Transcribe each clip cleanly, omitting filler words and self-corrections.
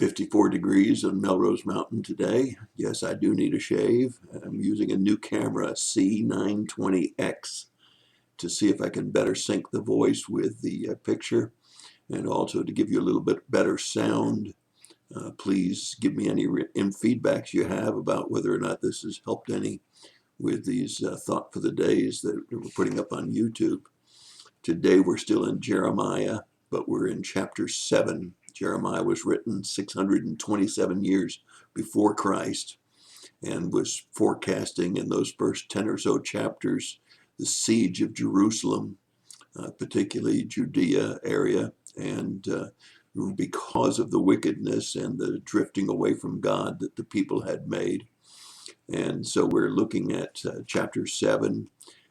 54 degrees on Melrose Mountain today. Yes, I do need a shave. I'm using a new camera, C920X, to see if I can better sync the voice with the picture, and also to give you a little bit better sound. Please give me any feedbacks you have about whether or not this has helped any with these Thought for the Days that we're putting up on YouTube. Today we're still in Jeremiah, but we're in chapter 7. Jeremiah was written 627 years before Christ and was forecasting in those first 10 or so chapters the siege of Jerusalem, particularly Judea area, and because of the wickedness and the drifting away from God that the people had made. And so we're looking at chapter 7,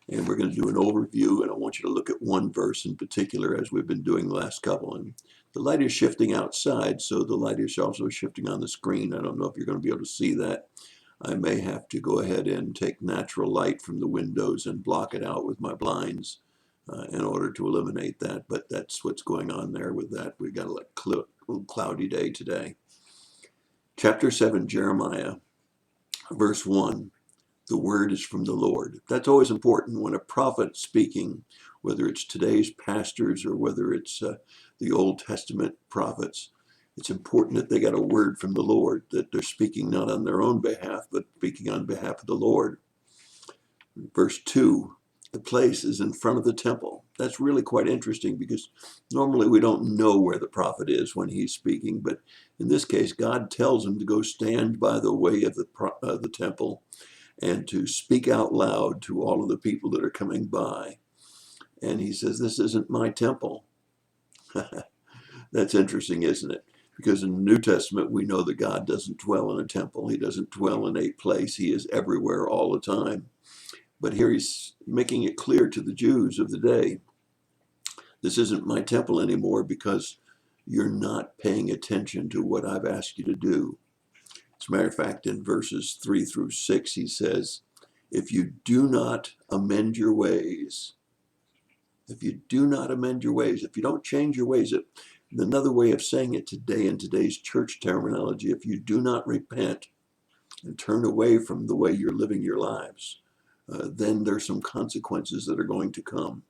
and we're going to do an overview, and I want you to look at one verse in particular, as we've been doing the last couple. And the light is shifting outside, so the light is also shifting on the screen. I don't know if you're going to be able to see that. I may have to go ahead and take natural light from the windows and block it out with my blinds in order to eliminate that, but that's what's going on there with that. We've got a little cloudy day today. Chapter 7, Jeremiah, verse 1. The word is from the Lord. That's always important when a prophet's speaking, whether it's today's pastors or whether it's the Old Testament prophets. It's important that they got a word from the Lord, that they're speaking not on their own behalf, but speaking on behalf of the Lord. Verse 2, the place is in front of the temple. That's really quite interesting because normally we don't know where the prophet is when he's speaking, but in this case, God tells him to go stand by the way of the temple and to speak out loud to all of the people that are coming by. And he says, this isn't my temple. That's interesting, isn't it? Because in the New Testament, we know that God doesn't dwell in a temple. He doesn't dwell in a place. He is everywhere all the time. But here he's making it clear to the Jews of the day, this isn't my temple anymore because you're not paying attention to what I've asked you to do. As a matter of fact, in verses 3 through 6, he says, if you do not amend your ways, if you do not amend your ways, if you don't change your ways, another way of saying it today in today's church terminology, if you do not repent and turn away from the way you're living your lives, then there's some consequences that are going to come.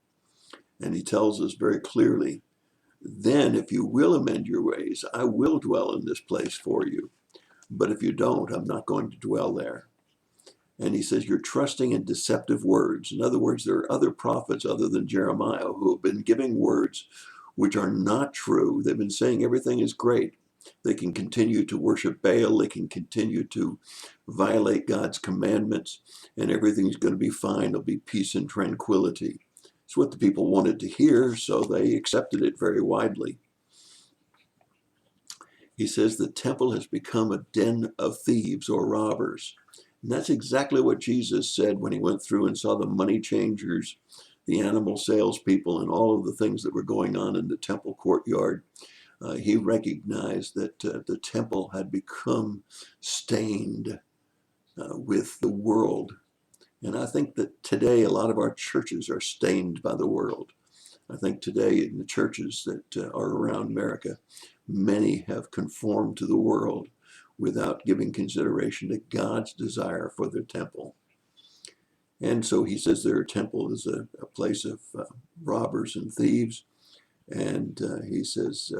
And he tells us very clearly, then if you will amend your ways, I will dwell in this place for you. But if you don't, I'm not going to dwell there. And he says, you're trusting in deceptive words. In other words, there are other prophets other than Jeremiah who have been giving words which are not true. They've been saying everything is great. They can continue to worship Baal. They can continue to violate God's commandments, and everything's going to be fine. There'll be peace and tranquility. It's what the people wanted to hear, so they accepted it very widely. He says the temple has become a den of thieves or robbers. And that's exactly what Jesus said when he went through and saw the money changers, the animal salespeople, and all of the things that were going on in the temple courtyard. He recognized that the temple had become stained with the world. And I think that today a lot of our churches are stained by the world. I think today in the churches that are around America, many have conformed to the world without giving consideration to God's desire for their temple. And so he says their temple is a place of robbers and thieves. And he says,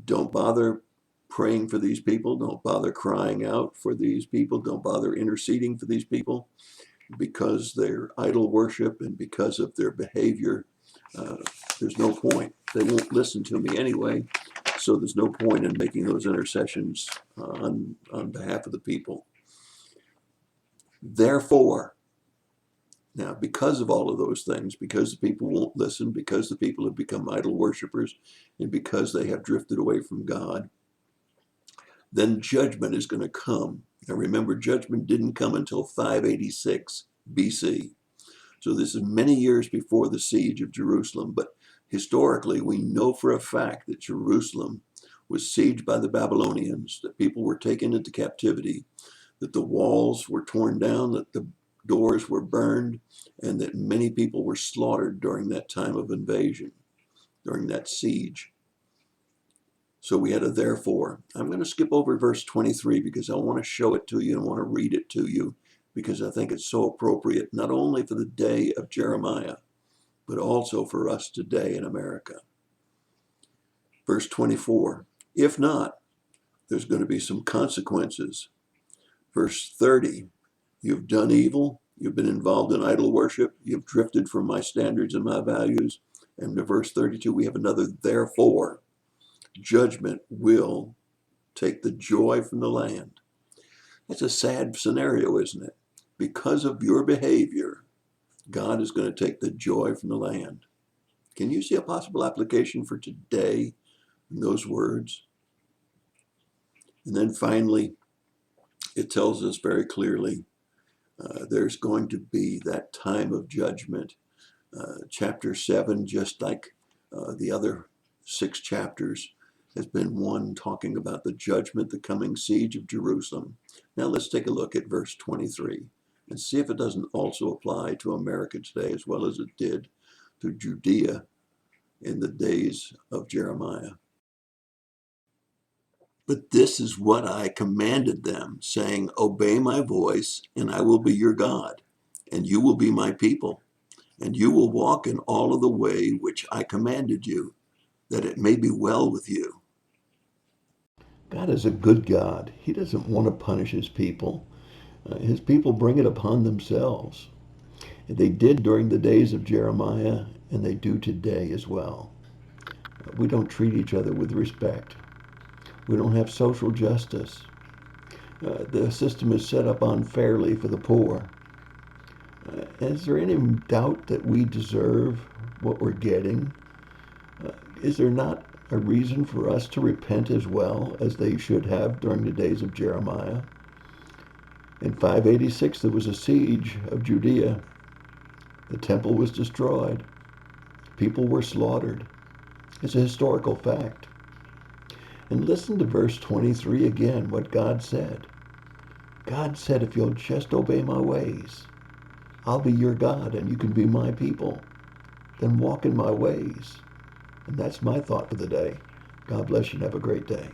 don't bother praying for these people. Don't bother crying out for these people. Don't bother interceding for these people because they're idol worship and because of their behavior. There's no point. They won't listen to me anyway, so there's no point in making those intercessions on behalf of the people. Therefore, now because of all of those things, because the people won't listen, because the people have become idol worshipers, and because they have drifted away from God, then judgment is going to come. Now remember, judgment didn't come until 586 BC. So this is many years before the siege of Jerusalem, but historically we know for a fact that Jerusalem was sieged by the Babylonians, that people were taken into captivity, that the walls were torn down, that the doors were burned, and that many people were slaughtered during that time of invasion, during that siege. So we had a therefore. I'm going to skip over verse 23 because I want to show it to you and want to read it to you because I think it's so appropriate, not only for the day of Jeremiah, but also for us today in America. Verse 24, if not, there's going to be some consequences. Verse 30, you've done evil, you've been involved in idol worship, you've drifted from my standards and my values. And to verse 32, we have another therefore. Judgment will take the joy from the land. That's a sad scenario, isn't it? Because of your behavior, God is going to take the joy from the land. Can you see a possible application for today in those words? And then finally, it tells us very clearly there's going to be that time of judgment. Chapter 7, just like the other 6 chapters, has been one talking about the judgment, the coming siege of Jerusalem. Now let's take a look at verse 23 and see if it doesn't also apply to America today as well as it did to Judea in the days of Jeremiah. But this is what I commanded them, saying, obey my voice, and I will be your God, and you will be my people, and you will walk in all of the way which I commanded you, that it may be well with you. God is a good God. He doesn't want to punish his people. His people bring it upon themselves. They did during the days of Jeremiah, and they do today as well. We don't treat each other with respect. We don't have social justice. The system is set up unfairly for the poor. Is there any doubt that we deserve what we're getting? Is there not a reason for us to repent as well as they should have during the days of Jeremiah? In 586, there was a siege of Judea. The temple was destroyed. People were slaughtered. It's a historical fact. And listen to verse 23 again, what God said. God said, if you'll just obey my ways, I'll be your God and you can be my people. Then walk in my ways. And that's my thought for the day. God bless you and have a great day.